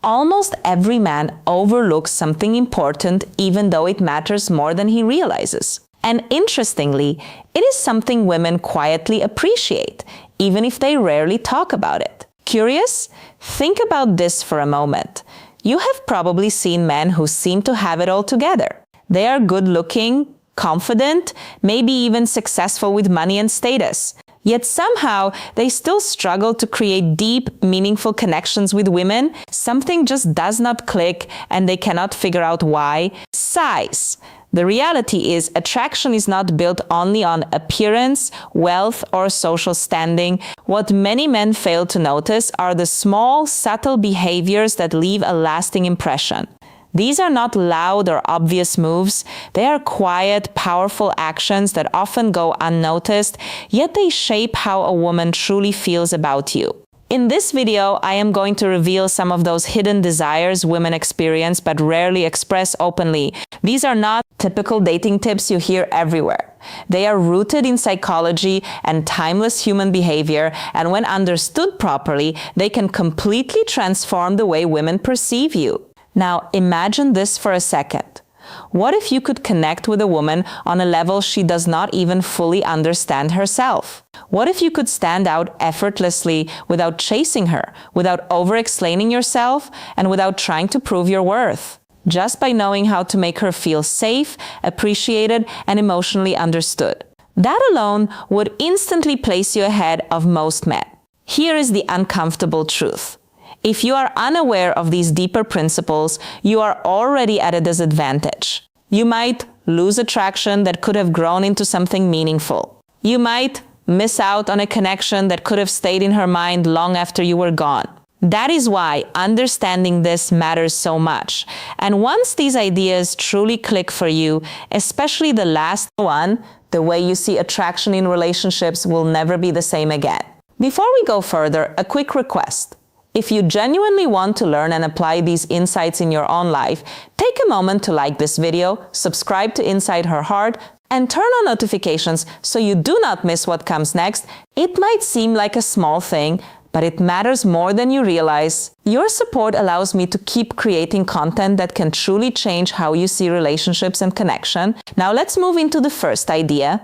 almost every man overlooks something important even though it matters more than he realizes. And interestingly, it is something women quietly appreciate, even if they rarely talk about it. Curious? Think about this for a moment. You have probably seen men who seem to have it all together. They are good-looking, confident, maybe even successful with money and status. Yet somehow, they still struggle to create deep, meaningful connections with women. Something just does not click and they cannot figure out why. Size. The reality is, attraction is not built only on appearance, wealth, or social standing. What many men fail to notice are the small, subtle behaviors that leave a lasting impression. These are not loud or obvious moves. They are quiet, powerful actions that often go unnoticed, yet they shape how a woman truly feels about you. In this video, I am going to reveal some of those hidden desires women experience but rarely express openly. These are not typical dating tips you hear everywhere. They are rooted in psychology and timeless human behavior, and when understood properly, they can completely transform the way women perceive you. Now, imagine this for a second. What if you could connect with a woman on a level she does not even fully understand herself? What if you could stand out effortlessly without chasing her, without over-explaining yourself, and without trying to prove your worth? Just by knowing how to make her feel safe, appreciated, and emotionally understood. That alone would instantly place you ahead of most men. Here is the uncomfortable truth. If you are unaware of these deeper principles, you are already at a disadvantage. You might lose attraction that could have grown into something meaningful. You might miss out on a connection that could have stayed in her mind long after you were gone. That is why understanding this matters so much. And once these ideas truly click for you, especially the last one, the way you see attraction in relationships will never be the same again. Before we go further, a quick request. If you genuinely want to learn and apply these insights in your own life, take a moment to like this video, subscribe to Inside Her Heart, and turn on notifications so you do not miss what comes next. It might seem like a small thing, but it matters more than you realize. Your support allows me to keep creating content that can truly change how you see relationships and connection. Now let's move into the first idea.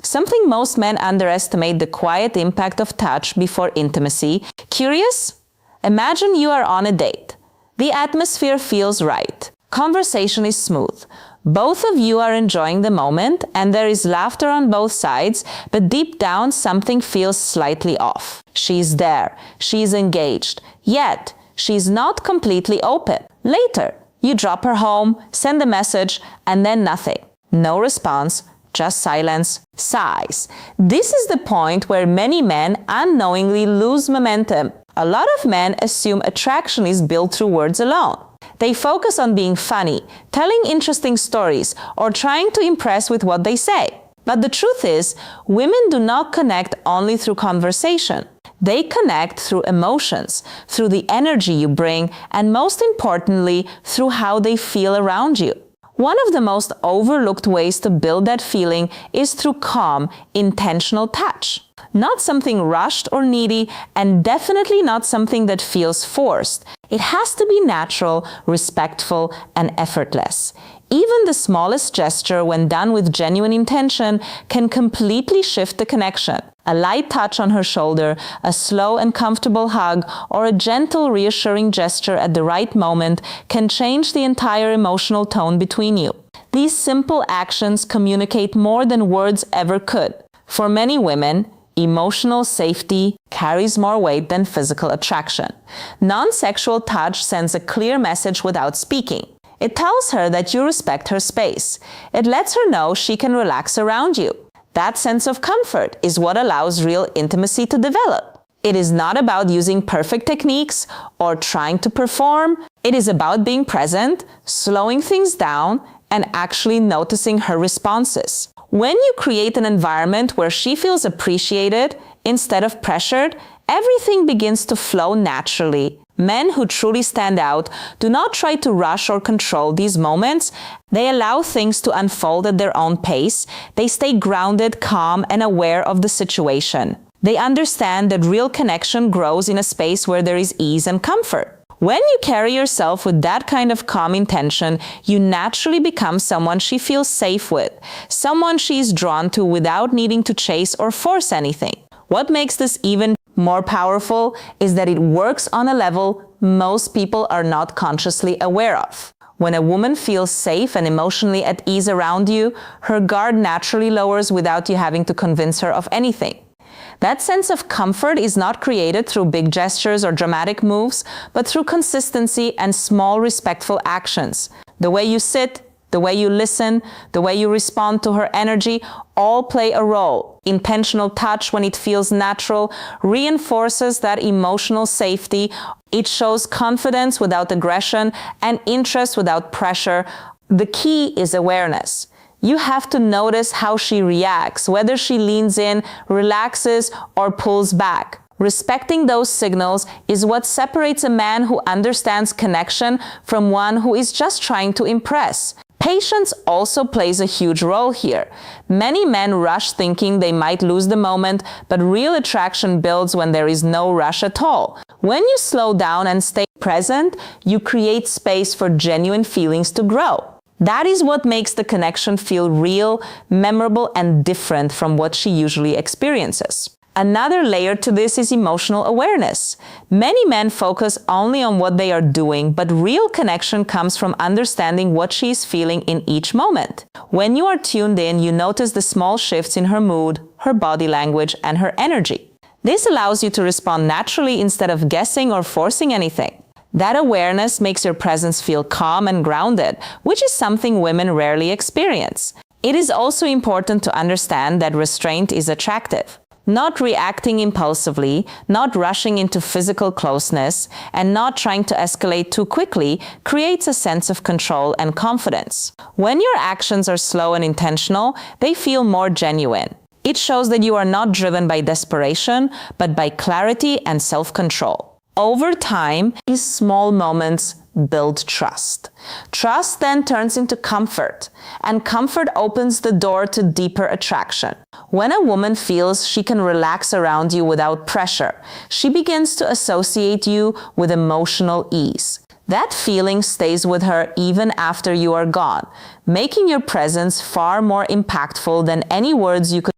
Something most men underestimate: the quiet impact of touch before intimacy. Curious? Imagine you are on a date. The atmosphere feels right. Conversation is smooth. Both of you are enjoying the moment, and there is laughter on both sides, but deep down something feels slightly off. She's there. She's engaged. Yet, she's not completely open. Later, you drop her home, send a message, and then nothing. No response. Just silence, sighs. This is the point where many men unknowingly lose momentum. A lot of men assume attraction is built through words alone. They focus on being funny, telling interesting stories, or trying to impress with what they say. But the truth is, women do not connect only through conversation. They connect through emotions, through the energy you bring, and most importantly, through how they feel around you. One of the most overlooked ways to build that feeling is through calm, intentional touch. Not something rushed or needy, and definitely not something that feels forced. It has to be natural, respectful, and effortless. Even the smallest gesture, when done with genuine intention, can completely shift the connection. A light touch on her shoulder, a slow and comfortable hug, or a gentle, reassuring gesture at the right moment can change the entire emotional tone between you. These simple actions communicate more than words ever could. For many women, emotional safety carries more weight than physical attraction. Non-sexual touch sends a clear message without speaking. It tells her that you respect her space. It lets her know she can relax around you. That sense of comfort is what allows real intimacy to develop. It is not about using perfect techniques or trying to perform. It is about being present, slowing things down, and actually noticing her responses. When you create an environment where she feels appreciated instead of pressured, everything begins to flow naturally. Men who truly stand out do not try to rush or control these moments. They allow things to unfold at their own pace. They stay grounded, calm, and aware of the situation. They understand that real connection grows in a space where there is ease and comfort. When you carry yourself with that kind of calm intention, you naturally become someone she feels safe with, someone she is drawn to without needing to chase or force anything. What makes this even more powerful is that it works on a level most people are not consciously aware of. When a woman feels safe and emotionally at ease around you, her guard naturally lowers without you having to convince her of anything. That sense of comfort is not created through big gestures or dramatic moves, but through consistency and small respectful actions. The way you sit, the way you listen, the way you respond to her energy, all play a role. Intentional touch, when it feels natural, reinforces that emotional safety. It shows confidence without aggression and interest without pressure. The key is awareness. You have to notice how she reacts, whether she leans in, relaxes, or pulls back. Respecting those signals is what separates a man who understands connection from one who is just trying to impress. Patience also plays a huge role here. Many men rush thinking they might lose the moment, but real attraction builds when there is no rush at all. When you slow down and stay present, you create space for genuine feelings to grow. That is what makes the connection feel real, memorable, and different from what she usually experiences. Another layer to this is emotional awareness. Many men focus only on what they are doing, but real connection comes from understanding what she is feeling in each moment. When you are tuned in, you notice the small shifts in her mood, her body language, and her energy. This allows you to respond naturally instead of guessing or forcing anything. That awareness makes your presence feel calm and grounded, which is something women rarely experience. It is also important to understand that restraint is attractive. Not reacting impulsively, not rushing into physical closeness, and not trying to escalate too quickly creates a sense of control and confidence. When your actions are slow and intentional, they feel more genuine. It shows that you are not driven by desperation, but by clarity and self-control. Over time, these small moments build trust. Trust then turns into comfort, and comfort opens the door to deeper attraction. When a woman feels she can relax around you without pressure, she begins to associate you with emotional ease. That feeling stays with her even after you are gone, making your presence far more impactful than any words you could